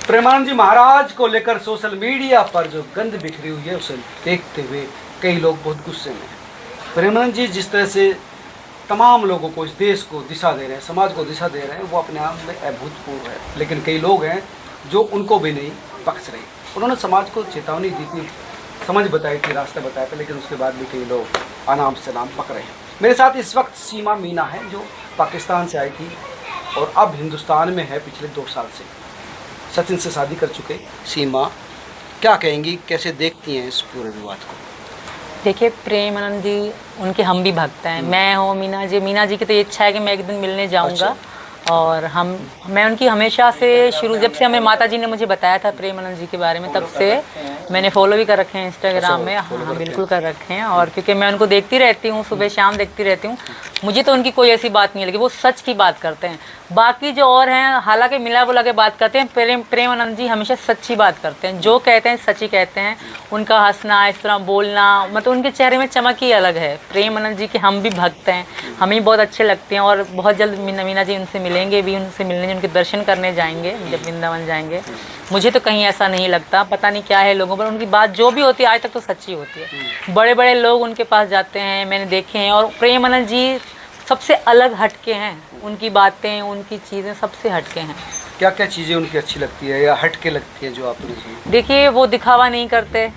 प्रेमानंद जी महाराज को लेकर social media पर जो गंद बिखरी हुई है उसे देखते हुए कई लोग बहुत गुस्से में हैं। प्रेमानंद जी जिस तरह से तमाम लोगों को, इस देश को दिशा दे रहे हैं, समाज को दिशा दे रहे हैं, वो अपने आप में अभूतपूर्व है। लेकिन कई लोग हैं जो उनको भी नहीं बख्श रहे। उन्होंने समाज को चेतावनी दी थी, समझ बताई थी, रास्ता बताया था, लेकिन उसके बाद भी कई लोग अनाम से नाम पक रहे हैं। मेरे साथ इस वक्त सीमा मीना है जो पाकिस्तान से आई थी और अब हिंदुस्तान में है पिछले 2 साल से। सचिन से शादी कर चुके सीमा क्या कहेंगी, कैसे देखती हैं इस पूरे विवाद को? देखिए, प्रेमानंद जी उनके हम भी भक्त हैं। मैं हूँ मीना जी की तो ये इच्छा है कि मैं एक दिन मिलने जाऊँगा। अच्छा। और मैं उनकी हमेशा से जब से हमें माता जी ने मुझे बताया था प्रेमानंद जी के बारे में, तब से मैंने फॉलो भी कर रखे हैं इंस्टाग्राम में। हाँ, बिल्कुल कर रखे हैं। और क्योंकि मैं उनको देखती रहती हूँ, सुबह शाम देखती रहती हूँ, मुझे तो उनकी कोई ऐसी बात नहीं लगी। वो सच की बात करते हैं। बाकी जो और हैं हालांकि मिला बुला के बात करते हैं, प्रेमानंद जी हमेशा सच्ची बात करते हैं। जो कहते हैं सच ही कहते हैं। उनका हंसना, इस तरह बोलना, मतलब उनके चेहरे में चमक ही अलग है। प्रेमानंद जी के हम भी भक्त हैं, हमें बहुत अच्छे लगते हैं। और बहुत जल्द मीना जी उनसे मिलेंगे भी, उनसे मिलने, उनके दर्शन करने जाएंगे जब वृंदावन जाएंगे। मुझे तो कहीं ऐसा नहीं लगता, पता नहीं क्या है लोगों पर। उनकी बात जो भी होती है आज तक तो सच्ची होती है। बड़े बड़े लोग उनके पास जाते हैं, मैंने देखे हैं। और प्रेमानंद जी सबसे अलग हटके हैं। उनकी बातें, उनकी चीज़ें सबसे हटके हैं। क्या क्या चीज़ें उनकी अच्छी लगती है या हटके लगती है जो आपने सुनी? देखिए, वो दिखावा नहीं करते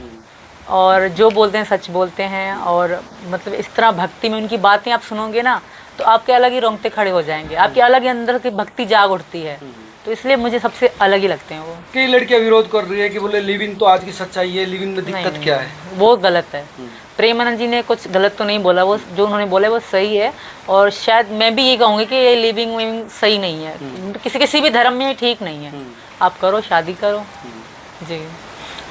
और जो बोलते हैं सच बोलते हैं। और मतलब इस तरह भक्ति में उनकी बातें आप सुनोगे ना तो आपके अलग ही रोंगटे खड़े हो जाएंगे, आपके अलग ही अंदर की भक्ति जाग उठती है। तो इसलिए मुझे सबसे अलग ही लगते हैं वो। कई लड़कियां विरोध कर रही है कि बोले लिविंग तो आज की सच्चाई है, लिविंग में दिक्कत क्या है? वो गलत है। प्रेमानंद जी ने कुछ गलत तो नहीं बोला, वो जो उन्होंने बोला वो सही है। और शायद मैं भी ये कहूँगी कि ये लिविंग सही नहीं है, किसी भी धर्म में ठीक नहीं है। आप करो, शादी करो। जी,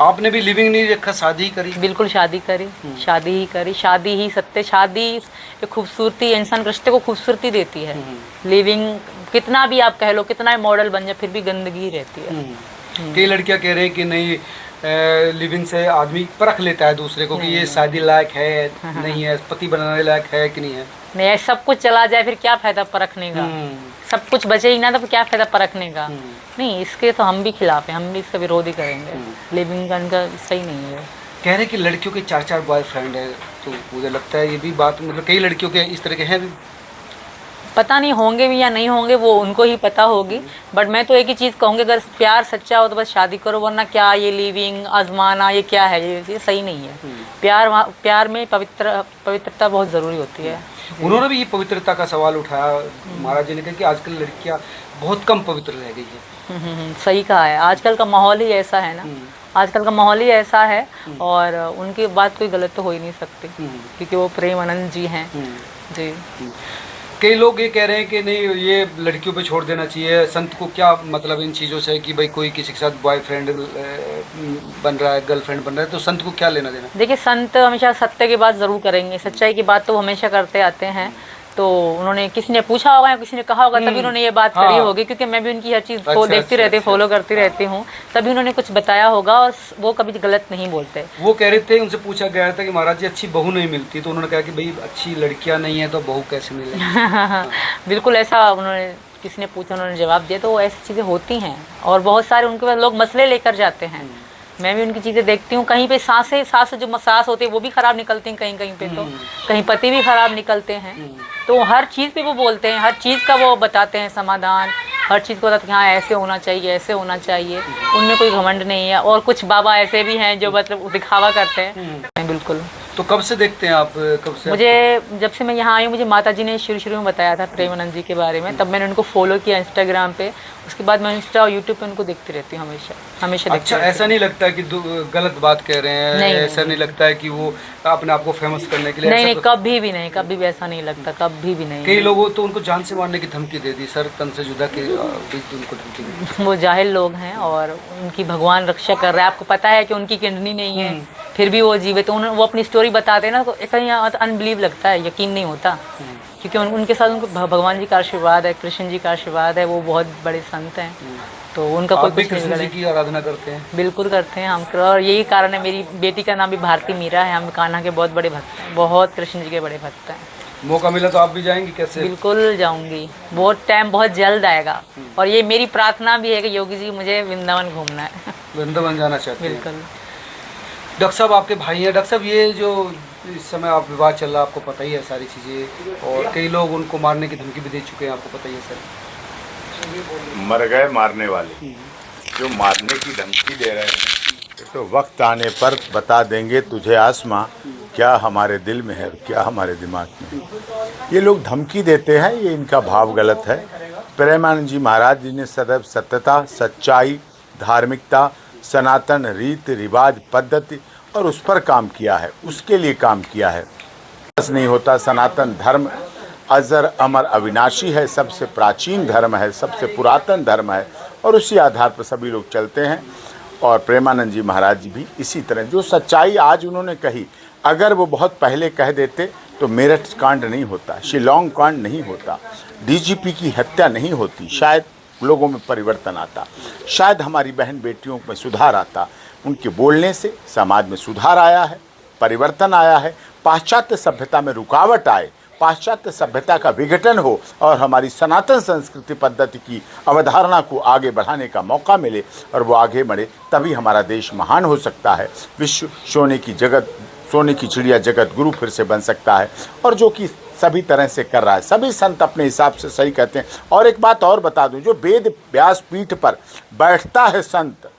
आपने भी लिविंग नहीं रखा, शादी ही करी? बिल्कुल शादी करी, शादी ही करी। शादी ही सत्य, शादी एक खूबसूरती, इंसान रिश्ते को खूबसूरती देती है। लिविंग कितना भी आप कह लो, कितना भी मॉडल बन जाए, फिर भी गंदगी रहती है। कई लड़कियां कह रहे हैं कि नहीं, लिविंग से आदमी परख लेता है दूसरे को कि ये शादी लायक है नहीं है, पति बनाने लायक है कि नहीं है। नहीं, सब कुछ चला जाए फिर क्या फायदा परखने का? सब कुछ बचे ही ना तो फिर क्या फायदा परखने का? नहीं, इसके तो हम भी खिलाफ हैं, हम भी इसका विरोध ही करेंगे। लिविंग का सही नहीं है। कह रहे कि लड़कियों के 4-4 बॉयफ्रेंड है, तो मुझे लगता है ये भी बात, मतलब कई लड़कियों के इस तरह के हैं भी। पता नहीं होंगे भी या नहीं होंगे, वो उनको ही पता होगी। बट मैं तो एक ही चीज़ कहूँगी, अगर प्यार सच्चा हो तो बस शादी करो, वरना क्या ये लिविंग आजमाना ये क्या है? ये सही नहीं है। प्यार में पवित्रता बहुत ज़रूरी होती है। उन्होंने भी ये पवित्रता का सवाल उठाया। महाराज जी ने कहा कि आजकल लड़कियां बहुत कम पवित्र रह गई है। सही कहा है। आजकल का माहौल ही ऐसा है ना, आजकल का माहौल ही ऐसा है। और उनकी बात कोई गलत तो हो ही नहीं सकती, क्योंकि वो प्रेमानंद जी हैं। जी, कई लोग ये कह रहे हैं कि नहीं, ये लड़कियों पे छोड़ देना चाहिए। संत को क्या मतलब इन चीज़ों से कि भाई कोई किसी के साथ बॉयफ्रेंड बन रहा है, गर्लफ्रेंड बन रहा है, तो संत को क्या लेना देना? देखिए, संत हमेशा सत्य की बात ज़रूर करेंगे, सच्चाई की बात तो वो हमेशा करते आते हैं। तो उन्होंने, किसी ने पूछा होगा या किसी ने कहा होगा तभी उन्होंने ये बात करी होगी, क्योंकि मैं भी उनकी हर चीज़ को देखती रहती हूँ, फॉलो करती रहती हूँ, तभी उन्होंने कुछ बताया होगा। और वो कभी गलत नहीं बोलते। वो कह रहे थे, उनसे पूछा गया था कि महाराज जी अच्छी बहू नहीं मिलती, तो उन्होंने कहा कि भाई अच्छी लड़कियाँ नहीं है तो बहू कैसे मिलेगी? बिल्कुल ऐसा उन्होंने, किसी ने पूछा, उन्होंने जवाब दिया। तो ऐसी चीज़ें होती हैं और बहुत सारे उनके पास लोग मसले लेकर जाते हैं। मैं भी उनकी चीज़ें देखती हूँ। कहीं पे सांस जो सांस होती है वो भी ख़राब निकलती हैं, कहीं पे तो कहीं पति भी ख़राब निकलते हैं। तो हर चीज़ पे वो बोलते हैं, हर चीज़ का वो बताते हैं समाधान, हर चीज़ को बताते हैं हाँ ऐसे होना चाहिए, ऐसे होना चाहिए। उनमें कोई घमंड नहीं है। और कुछ बाबा ऐसे भी हैं जो मतलब दिखावा करते हैं। बिल्कुल। तो कब से देखते हैं आप? कब से? मुझे जब से मैं यहाँ आई हूँ, मुझे माता जी ने शुरू में बताया था प्रेमानंद जी के बारे में, तब मैंने उनको फॉलो किया इंस्टाग्राम पे। उसके बाद मैं इंस्टा और यूट्यूब पे उनको देखती रहती हूँ, हमेशा अच्छा, ऐसा नहीं लगता है कि गलत बात कह रहे हैं? नहीं, ऐसा नहीं लगता है कि वो अपने आप को फेमस करने के लिए? नहीं, कभी भी नहीं, कभी भी ऐसा नहीं लगता, कभी भी नहीं। कई लोगों तो उनको जान से मारने की धमकी दे दी, सर तन से जुदा के बीच उनको धमकी दी। वो जाहिल लोग हैं और उनकी भगवान रक्षा कर रहा है। आपको पता है कि उनकी किडनी नहीं है, फिर भी वो जीवित। तो वो अपनी स्टोरी बताते हैं ना, तो कहीं अनबिलीव लगता है, यकीन नहीं होता। क्योंकि उनके साथ उनको भगवान जी का आशीर्वाद है, कृष्ण जी का आशीर्वाद है। वो बहुत बड़े संत हैं। तो उनका कोई कुछ कृष्ण जी की आराधना करते हैं? बिल्कुल करते हैं हम। और यही कारण है, मेरी बेटी का नाम भी भारती मीरा है। हम कान्हा के बहुत बड़े भक्त हैं, बहुत कृष्ण जी के बड़े भक्त हैं। मौका मिला तो आप भी जाएंगी कैसे? बिल्कुल जाऊंगी, बहुत टाइम बहुत जल्द आएगा। और ये मेरी प्रार्थना भी है कि योगी जी मुझे वृंदावन घूमना है। वृंदावन जाना चाहते हैं? बिल्कुल। डॉक्टर साहब आपके भाई हैं। डॉक्टर साहब ये जो इस समय आप विवाद चल रहा है, आपको पता ही है सारी चीज़ें, और कई लोग उनको मारने की धमकी भी दे चुके हैं, आपको पता ही है सर। मर गए मारने वाले, जो मारने की धमकी दे रहे हैं तो वक्त आने पर बता देंगे तुझे आसमां क्या हमारे दिल में है और क्या हमारे दिमाग में। ये लोग धमकी देते हैं, ये इनका भाव गलत है। प्रेमानंद जी महाराज जी ने सदैव सत्यता, सच्चाई, धार्मिकता, सनातन रीत रिवाज पद्धति और उस पर काम किया है, उसके लिए काम किया है। बस नहीं होता। सनातन धर्म अजर अमर अविनाशी है, सबसे प्राचीन धर्म है, सबसे पुरातन धर्म है, और उसी आधार पर सभी लोग चलते हैं। और प्रेमानंद जी महाराज जी भी इसी तरह, जो सच्चाई आज उन्होंने कही, अगर वो बहुत पहले कह देते तो मेरठ कांड नहीं होता, शिलोंग कांड नहीं होता, डीजीपी की हत्या नहीं होती, शायद लोगों में परिवर्तन आता, शायद हमारी बहन बेटियों में सुधार आता। उनके बोलने से समाज में सुधार आया है, परिवर्तन आया है, पाश्चात्य सभ्यता में रुकावट आए, पाश्चात्य सभ्यता का विघटन हो और हमारी सनातन संस्कृति पद्धति की अवधारणा को आगे बढ़ाने का मौका मिले और वो आगे बढ़े, तभी हमारा देश महान हो सकता है। विश्व सोने की चिड़िया जगत गुरु फिर से बन सकता है, और जो कि सभी तरह से कर रहा है। सभी संत अपने हिसाब से सही कहते हैं। और एक बात और बता दूं, जो वेद व्यास पीठ पर बैठता है संत,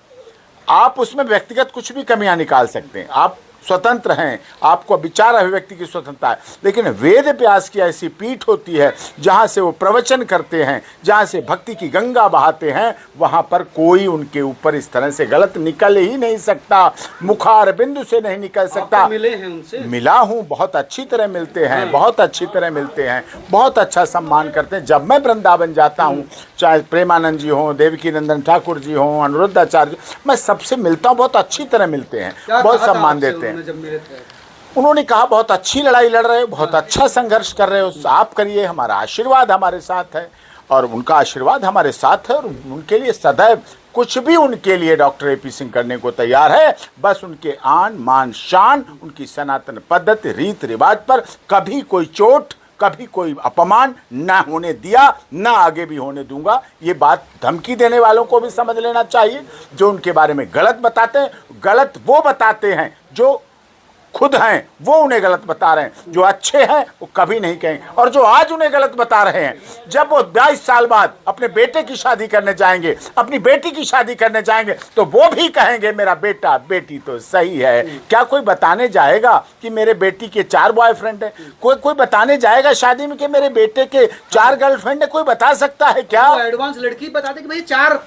आप उसमें व्यक्तिगत कुछ भी कमियां निकाल सकते हैं, आप स्वतंत्र हैं, आपको विचार अभिव्यक्ति की स्वतंत्रता है, लेकिन वेद व्यास की ऐसी पीठ होती है जहाँ से वो प्रवचन करते हैं, जहाँ से भक्ति की गंगा बहाते हैं, वहाँ पर कोई उनके ऊपर इस तरह से गलत निकल ही नहीं सकता, मुखार बिंदु से नहीं निकल सकता। मिले हैं उनसे? मिला हूँ, बहुत अच्छी तरह मिलते हैं, बहुत अच्छी तरह मिलते हैं, बहुत अच्छा सम्मान करते हैं। जब मैं वृंदावन जाता हूँ, चाहे प्रेमानंद जी हों, देवकी नंदन ठाकुर जी हों, अनिरुद्धाचार्य, मैं सबसे मिलता हूँ, बहुत अच्छी तरह मिलते हैं, बहुत सम्मान देते हैं। जब मिले थे उन्होंने कहा बहुत अच्छी लड़ाई लड़ रहे हो, बहुत अच्छा संघर्ष कर रहे हो, आप करिए, हमारा आशीर्वाद हमारे साथ है। और उनका आशीर्वाद हमारे साथ है, और उनके लिए सदैव कुछ भी उनके लिए डॉक्टर एपी सिंह करने को तैयार है। बस उनके आन मान शान, उनकी सनातन पद्धति रीत रिवाज पर कभी कोई चोट, कभी कोई अपमान ना होने दिया, ना आगे भी होने दूंगा। ये बात धमकी देने वालों को भी समझ लेना चाहिए। जो उनके बारे में गलत बताते हैं, गलत वो बताते हैं जो खुद हैं, वो उन्हें गलत बता रहे हैं। जो अच्छे हैं वो कभी नहीं कहेंगे। और जो आज उन्हें गलत बता रहे हैं, जब वो 22 साल बाद अपने बेटे की शादी करने जाएंगे, अपनी बेटी की शादी करने जाएंगे, तो वो भी कहेंगे मेरा बेटा बेटी तो सही है। क्या कोई बताने जाएगा कि मेरे बेटी के 4 बॉयफ्रेंड हैं? कोई बताने जाएगा शादी में कि मेरे बेटे के 4 गर्लफ्रेंड है? कोई बता सकता है क्या? एडवांस लड़की बता दे कि भाई 4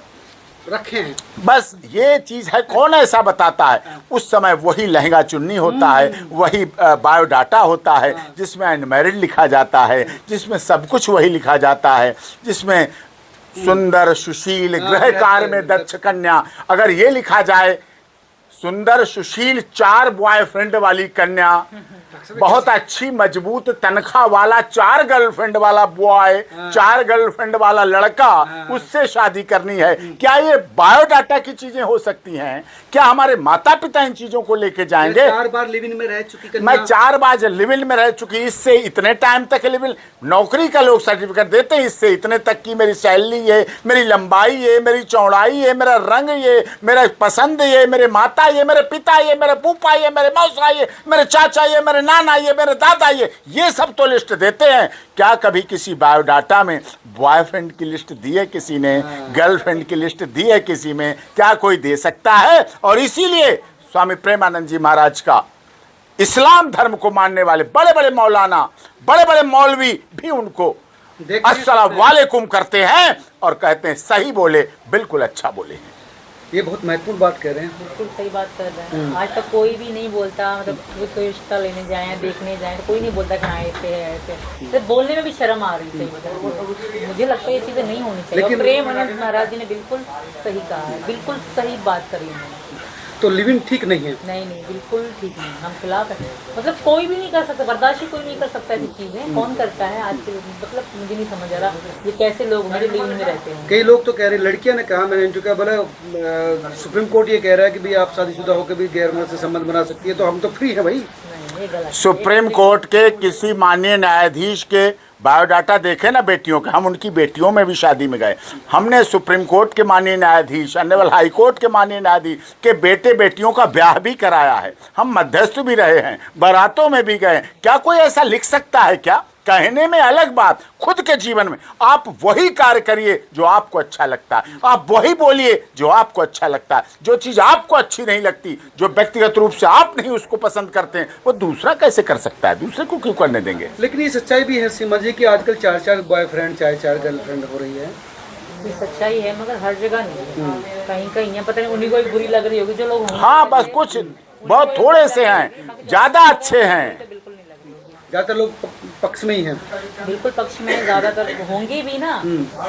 रखे हैं, बस ये चीज है। कौन ऐसा बताता है? उस समय वही लहंगा चुन्नी होता है, वही बायोडाटा होता है, जिसमें अनमैरिड लिखा जाता है, जिसमें सब कुछ वही लिखा जाता है, जिसमें सुंदर सुशील गृह कार्य में दक्ष कन्या, अगर ये लिखा जाए सुंदर सुशील 4 बॉयफ्रेंड वाली कन्या, बहुत अच्छी मजबूत तनख्वाह वाला 4 गर्लफ्रेंड वाला बॉय, 4 गर्लफ्रेंड वाला लड़का, उससे शादी करनी है, क्या ये बायोडाटा की चीजें हो सकती हैं? क्या हमारे माता पिता इन चीजों को लेके जाएंगे? 4 बार लिव इन में रह चुकी, मैं 4 बार लिव इन में रह चुकी, इससे इतने टाइम तक लिव इन, नौकरी का लोग सर्टिफिकेट देते हैं, इससे इतने तक की मेरी सैलरी है, मेरी लंबाई है, मेरी चौड़ाई है, मेरा रंग ये, मेरा पसंद ये, मेरे माता ये, मेरे पिता ये, मेरे फूफा ये, मेरे मौसा ये, मेरे चाचा ये, मेरे नाना ये, मेरे दादा ये सब तो लिस्ट देते हैं। क्या कभी किसी बायोडाटा में बॉयफ्रेंड की लिस्ट दी है किसी ने? गर्लफ्रेंड की लिस्ट दी है किसी में? क्या कोई दे सकता है? और इसीलिए स्वामी प्रेमानंद जी महाराज का इस्लाम धर्म को मानने वाले बड़े बड़े मौलाना, बड़े बड़े मौलवी भी उनको अस्सलाम वालेकुम करते हैं और कहते हैं सही बोले, बिल्कुल अच्छा बोले हैं। ये बहुत महत्वपूर्ण बात कह रहे हैं। बिल्कुल सही बात कर रहे हैं। आज तक कोई भी नहीं बोलता, मतलब कोई रिश्ता लेने जाए, देखने जाए, तो कोई नहीं बोलता कि हाँ ऐसे है ऐसे। तो बोलने में भी शर्म आ रही है। मुझे लगता है ये चीज़ें नहीं होनी चाहिए। लेकिन प्रेमानंद महाराज जी ने बिल्कुल सही कहा है, बिल्कुल सही बात करी उन्होंने। तो लिविंग ठीक नहीं है? नहीं, बिल्कुल ठीक नहीं, हम खिलाफ है। मतलब कोई भी नहीं कर सकता, बर्दाश्त ही कोई नहीं कर सकता ऐसी चीज़ें। कौन करता है आज के? मतलब मुझे नहीं समझ आ रहा ये कैसे लोग मेरे लिविंग में रहते हैं। कई लोग तो कह रहे, लड़कियां ने कहा, मैंने इनका बोला सुप्रीम कोर्ट ये कह रहा है कि भाई आप शादीशुदा होकर भी गैर मर्द से संबंध बना सकती है, तो हम तो फ्री है भाई। ये गलत है। सुप्रीम कोर्ट के किसी माननीय न्यायाधीश के बायोडाटा देखे ना बेटियों के, हम उनकी बेटियों में भी शादी में गए। हमने सुप्रीम कोर्ट के माननीय न्यायाधीश, ऑनरेबल हाई कोर्ट के माननीय न्यायाधीश के बेटे बेटियों का ब्याह भी कराया है। हम मध्यस्थ भी रहे हैं, बारातों में भी गए। क्या कोई ऐसा लिख सकता है क्या? कहने में अलग बात, खुद के जीवन में आप वही कार्य करिए जो आपको अच्छा लगता है, आप वही बोलिए जो आपको अच्छा लगता है। जो चीज़ आपको अच्छी नहीं लगती, जो व्यक्तिगत रूप से आप नहीं उसको पसंद करते हैं, वो दूसरा कैसे कर सकता है? दूसरे को क्यों करने देंगे? लेकिन ये सच्चाई भी है सीमा जी कि आजकल 4-4 बॉयफ्रेंड, 4-4 गर्लफ्रेंड हो रही है। ये सच्चाई है, मगर हर जगह नहीं है, कहीं कहीं है। पता नहीं उन्हीं को ही बुरी लग रही होगी जो लोग होंगे। हाँ, बस कुछ बहुत थोड़े से हैं, ज़्यादा अच्छे हैं। बिल्कुल नहीं लग रही होगी। ज़्यादातर लोग पक्ष में ही हैं। बिल्कुल पक्ष में ज़्यादातर होंगे भी ना।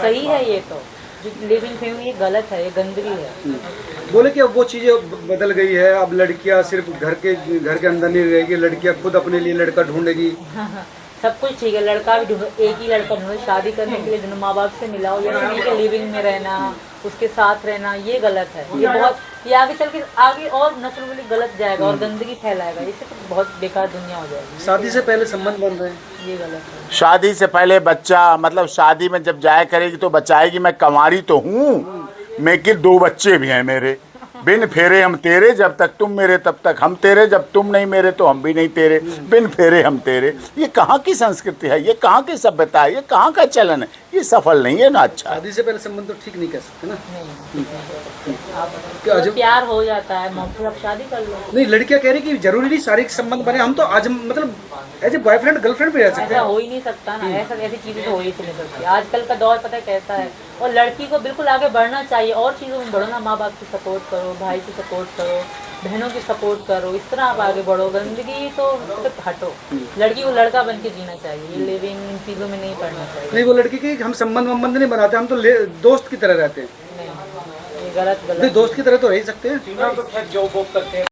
सही है ये तो, जो लिव इन फेम ये गलत है, ये गंदगी है। बोले कि अब वो चीज़ें बदल गई है, अब लड़कियां सिर्फ घर के अंदर नहीं रहेगी, लड़कियां खुद अपने लिए लड़का ढूंढेगी। सब कुछ ठीक है, लड़का भी ढूंढो, एक ही लड़का ढूंढो, शादी करने के लिए ढूंढो, माँ बाप से मिलाओ, या नहीं कि लिविंग में रहना, उसके साथ रहना, ये गलत है। ये बहुत, ये आगे चल के आगे और नस्ल में गलत जाएगा और गंदगी फैलाएगा। इससे तो बहुत बेकार दुनिया हो जाएगी। शादी से पहले संबंध बन रहे हैं, ये गलत है। शादी से पहले बच्चा, मतलब शादी में जब जाया करेगी तो बचाएगी। मैं कंवारी तो हूँ, मैं कि 2 बच्चे भी हैं मेरे। बिन फेरे हम तेरे, जब तक तुम मेरे तब तक हम तेरे, जब तुम नहीं मेरे तो हम भी नहीं तेरे, बिन फेरे हम तेरे। ये कहाँ की संस्कृति है? ये कहाँ की सभ्यता है? ये कहाँ का चलन है? ये सफल नहीं है ना। अच्छा, शादी से पहले संबंध तो ठीक नहीं कह सकते ना। आप प्यार हो जाता है, फिर आप शादी कर लो। नहीं, लड़कियां कह रही कि जरूरी नहीं शारीरिक संबंध बने, हम तो आज मतलब एज ए बॉयफ्रेंड गर्लफ्रेंड भी रह सकते ऐसा हैं। हो ही नहीं सकता ना, ऐसी चीजें तो हो ही नहीं सकती। आजकल का दौर पता है कैसा है, और लड़की को बिल्कुल आगे बढ़ना चाहिए, और चीज़ों में बढ़ो ना, माँ बाप की सपोर्ट करो, भाई की सपोर्ट करो, बहनों की सपोर्ट करो, इस तरह आप आगे बढ़ो। गंदगी तो हटो, लड़की को लड़का बन के जीना चाहिए, ये लिविंग इन चीज़ों में नहीं पड़ना चाहिए। नहीं, वो लड़की की हम संबंध नहीं बनाते, हम तो दोस्त की तरह रहते हैं। नहीं, ये गलत नहीं, दोस्त की तरह तो रह ही सकते हैं। जो वो करते हैं